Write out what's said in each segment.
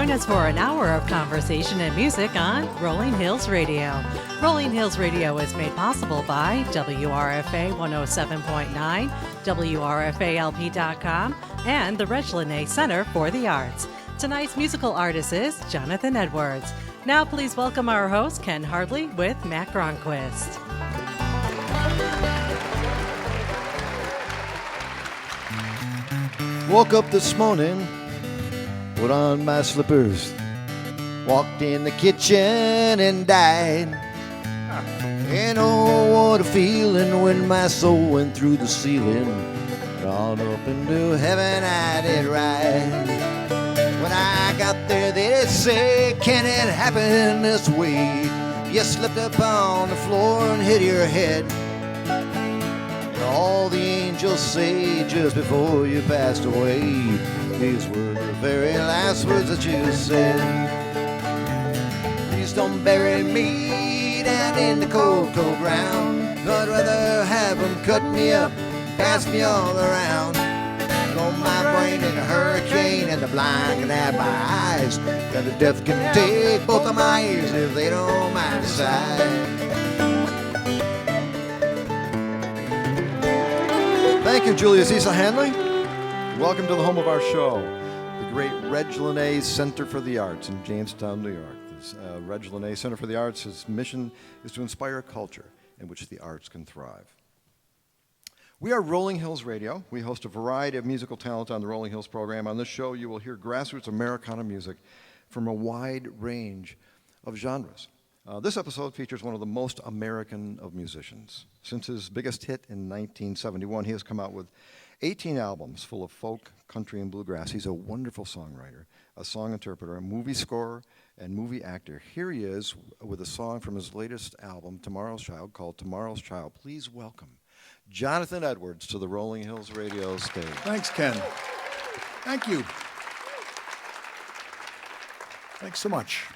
Join us for an hour of conversation and music on Rolling Hills Radio. Rolling Hills Radio is made possible by WRFA 107.9, WRFALP.com, and the Reg Lene Center for the Arts. Tonight's musical artist is Jonathan Edwards. Now please welcome our host, Ken Hardley, with Matt Gronquist. Woke up this morning, put on my slippers, walked in the kitchen and died. And oh, what a feeling when my soul went through the ceiling, on up into heaven I did ride. When I got there they did say, can it happen this way? You slipped up on the floor and hit your head. And all the angels say just before you passed away, these were the very last words that you said. Please don't bury me down in the cold, cold ground. I'd rather have them cut me up, pass me all around. Blow my brain in a hurricane and the blind can have my eyes. That the death can take both of my ears if they don't mind the size. Thank you, Julius Issa Hanley. Welcome to the home of our show, the great Reg Lene Center for the Arts in Jamestown, New York. This Reg Lene Center for the Arts, its mission is to inspire a culture in which the arts can thrive. We are Rolling Hills Radio. We host a variety of musical talent on the Rolling Hills program. On this show, you will hear grassroots Americana music from a wide range of genres. This episode features one of the most American of musicians. Since his biggest hit in 1971, he has come out with 18 albums full of folk, country, and bluegrass. He's a wonderful songwriter, a song interpreter, a movie scorer, and movie actor. Here he is with a song from his latest album, Tomorrow's Child, called Tomorrow's Child. Please welcome Jonathan Edwards to the Rolling Hills Radio stage. Thanks, Ken. Thank you. Thanks so much.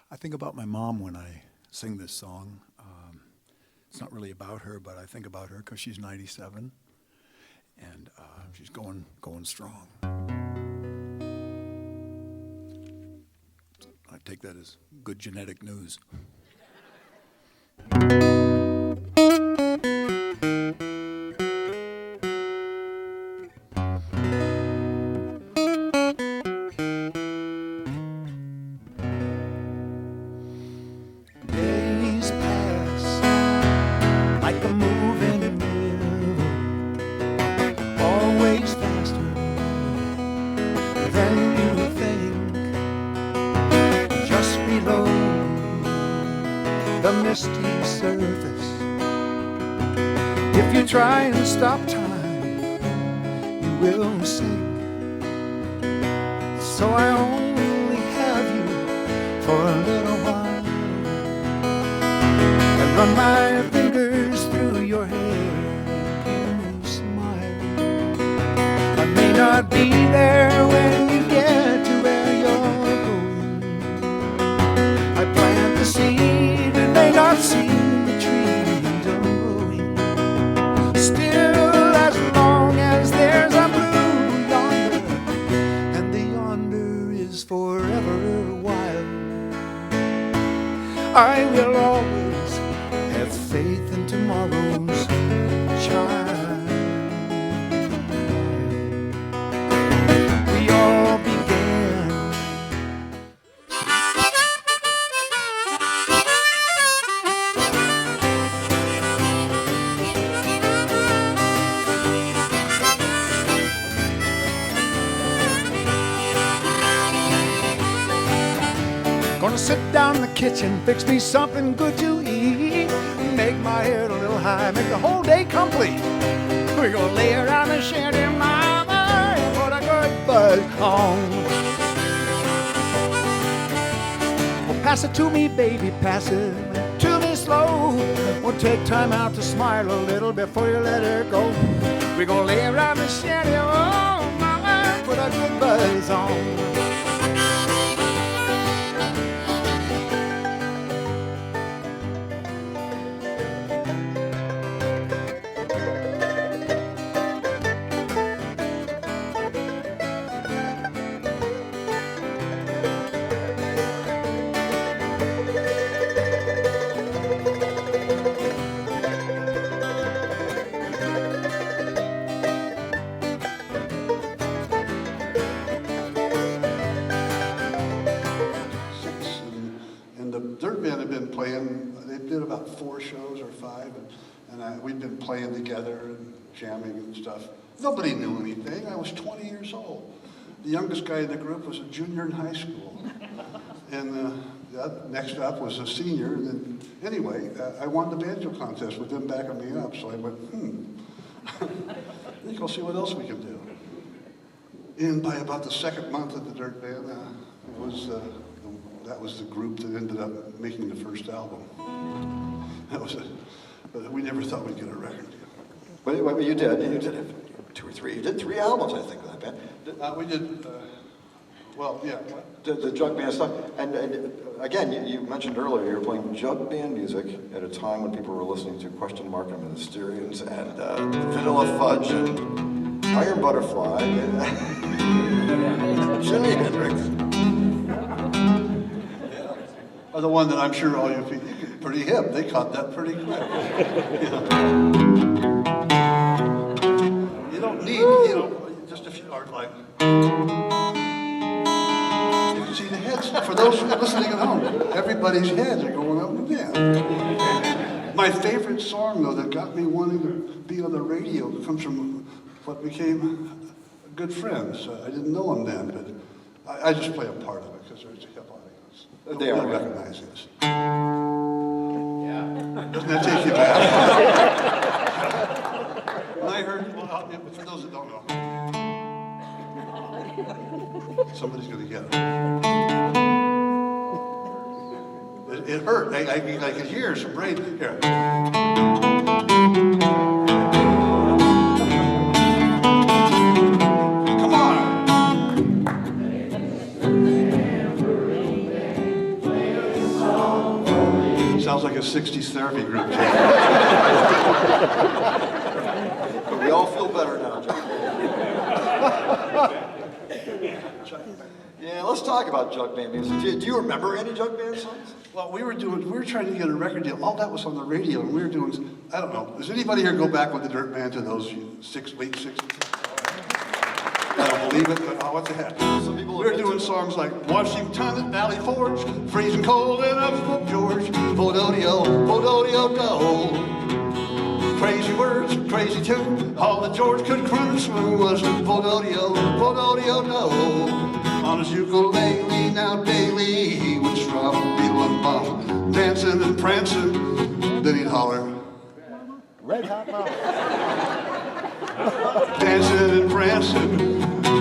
I think about my mom when I sing this song. It's not really about her, but I think about her because she's 97, and she's going strong. I take that as good genetic news. Try and stop time, you will sink. So I only have you for a little while. I run my fingers through your hair, you smile. I may not be there when you get to where you're going. I plant the seed and may not see the tree. Still, as long as there's a blue yonder, and the yonder is forever wild, I will always have faith in tomorrow's child. We all began. Gonna sit down in the kitchen, fix me something good to eat, make my head a little high, make the whole day complete. We're gonna lay around the shanty, mama, and put a good buzz on. Well, pass it to me, baby, pass it to me slow. We'll take time out to smile a little before you let her go. We're gonna lay around the shanty, oh, mama, put a good buzz on. 45, and we'd been playing together and jamming and stuff. Nobody knew anything. I was 20 years old. The youngest guy in the group was a junior in high school. And next up was a senior. And then, anyway, I won the banjo contest with them backing me up. So I went, I think I'll see what else we can do. And by about the second month of the Dirt Band, that was the group that ended up making the first album. But we never thought we'd get a record deal. But you did. You did it. 2 or 3. You did 3 albums, I think, with that band. We did. Well, yeah. The jug band stuff. And again, you mentioned earlier you were playing jug band music at a time when people were listening to Question Mark and the Mysterians and Vanilla Fudge and Iron Butterfly and Jimi Hendrix. Or the one that I'm sure all you people, pretty hip. They caught that pretty quick. You don't need, just if you are like. You can see the heads. For those listening at home, everybody's heads are going up and down. My favorite song, though, that got me wanting to be on the radio comes from what became good friends. I didn't know them then, but I just play a part of it because there's a hip audience. They are recognize this. Yeah. Doesn't that take you back? When I heard, well, for those that don't know, somebody's going to get it. It hurt. I could hear some brain here. Come on. Sounds like a 60s therapy group. We all feel better now, John. Yeah, let's talk about jug band music. Do you remember any jug band songs? Well, we were trying to get a record deal. All that was on the radio, and we were doing, I don't know, does anybody here go back with the Dirt Band to those late 60s? I don't believe it, but what the heck. Some people We were doing songs like Washington at Valley Forge, Freezing Cold in Upslope George, Vododio, Vododio, do. Crazy words, crazy tune, all that George could crunch through was Vododio, Vododio, do. On his ukulele now daily, he would strum, beetle and bum, dancing and prancing, then he'd holler. Red Hot Mama. Dancing and prancing,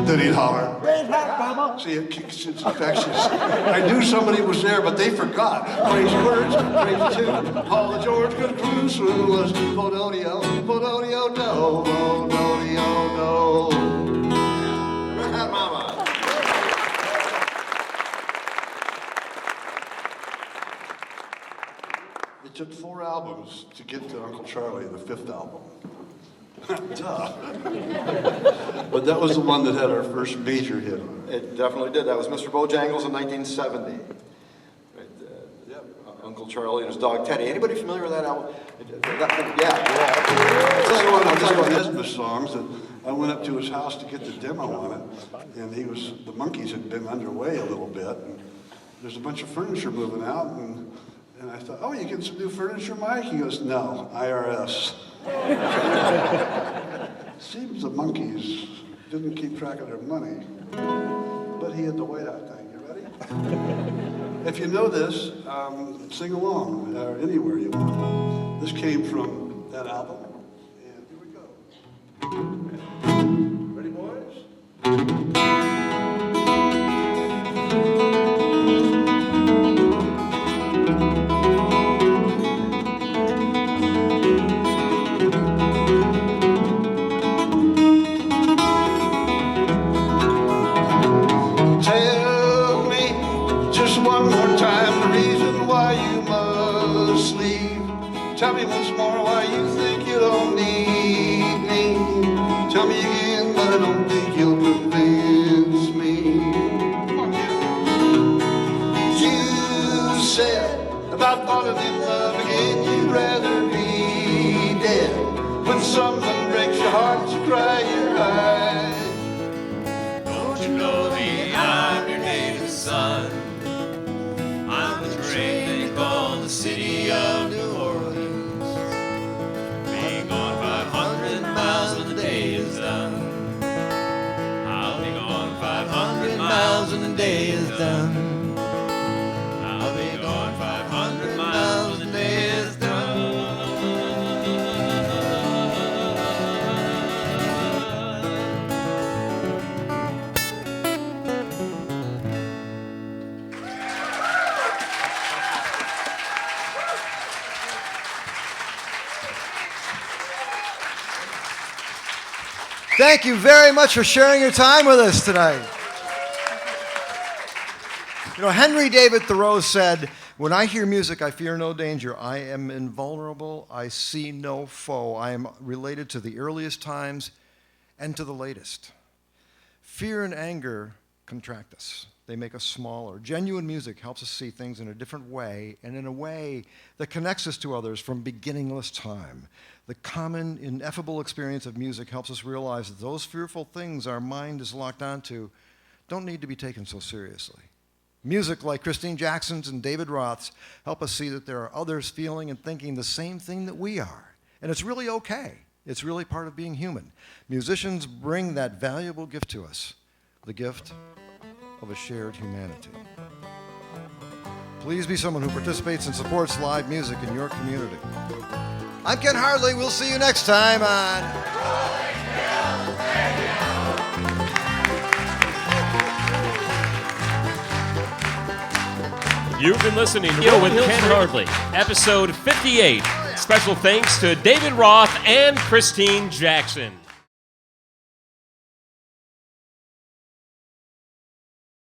then he'd holler. Red Hot Mama. See, it's infectious. I knew somebody was there, but they forgot. Crazy words, crazy tune, all the George could cruise through was Vododio, Vododio, do, Vododio, do. Red Hat Mama. It took 4 albums to get to Uncle Charlie, the 5th album. Duh. But that was the one that had our first major hit on it. It definitely did. That was Mr. Bojangles in 1970. Right, Uncle Charlie and his dog Teddy. Anybody familiar with that album? Yeah. I'll tell you one of Nesbitt's songs that I went up to his house to get the demo on it, and the Monkees had been underway a little bit, and there's a bunch of furniture moving out, and I thought, oh, you get some new furniture, Mike? He goes, no, IRS. Seems the Monkees didn't keep track of their money, but he had the whiteout thing. You ready? If you know this, sing along anywhere you want. This came from that album, and here we go. Ready, boys? Tell me once more why you think you don't need me. Tell me again, but I don't think you'll convince me. Come on, you said about falling in love again, you'd rather be dead. When someone breaks your heart, you cry your eyes. Don't you know me? I'm your native son. I'm the train they call the city of New Orleans. Thank you very much for sharing your time with us tonight. You know, Henry David Thoreau said, "When I hear music, I fear no danger. I am invulnerable. I see no foe. I am related to the earliest times and to the latest." Fear and anger contract us. They make us smaller. Genuine music helps us see things in a different way, and in a way that connects us to others from beginningless time. The common, ineffable experience of music helps us realize that those fearful things our mind is locked onto don't need to be taken so seriously. Music like Christine Jackson's and David Roth's help us see that there are others feeling and thinking the same thing that we are. And it's really okay. It's really part of being human. Musicians bring that valuable gift to us, the gift of a shared humanity. Please be someone who participates and supports live music in your community. I'm Ken Hardley. We'll see you next time on... You've been listening to with Ken Hardley, episode 58. Special thanks to David Roth and Christine Jackson.